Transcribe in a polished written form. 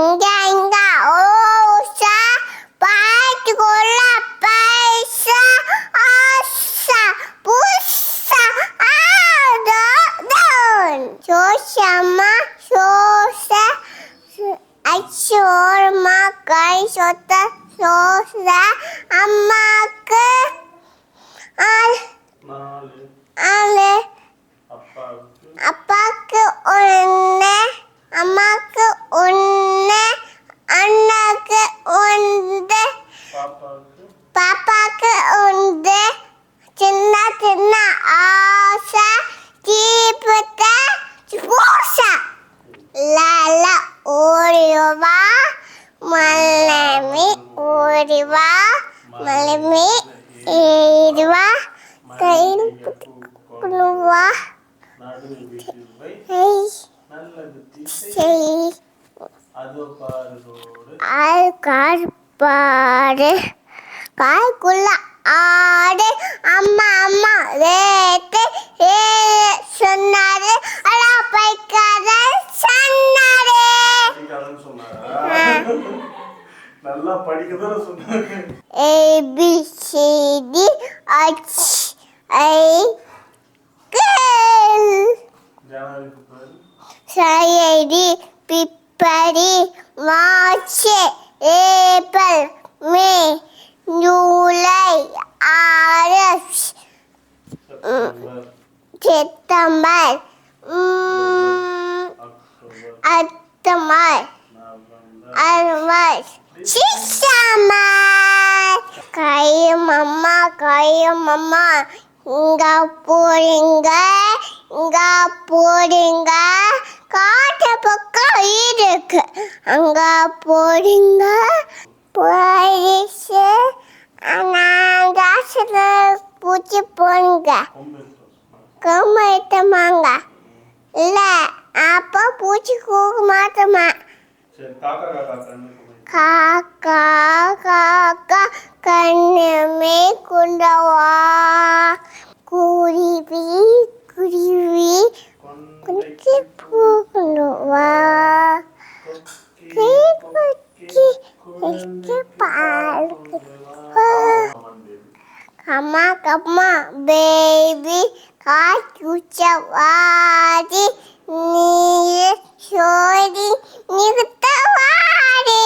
Enggak, usah. Baik gula paisa asa busa ada daun. Sama sosa acur makan soda sosa amak ale apaku unne amaku unne anakku unde papaku unde சின்ன ஆசை தீபத்தை பூசா லாலா ஓடிவா மல்லமி ஓடிவா மல்லமி ஏறிவா கையில் குழுவா பாடு காய்க்குள்ள ஆடு அம்மா அம்மா ரேட்டு சொன்னாரு அடா பைக்காத சொன்னாரு நல்லா படிக்கதான் சொன்னாங்க. ABCD H I Sayadi Pipari March April May July August September October November December Kayu mama இங்க போறீங்க காட்டு பக்கம் இருக்கு அங்க போறீங்க போயிடுச்சு நாங்க பூச்சி போங்க கம்மிட்டமாங்க இல்ல அப்போ பூச்சி கூக மாட்டோமா காக்கா காக்கா கண்ணுமே குண்டவா குருவி குருவி குஞ்சு பூக்குண்டுவா பால் கம்மா பேபி காய்ச்சவாடி நீர் சோடி நிறுத்தவாடி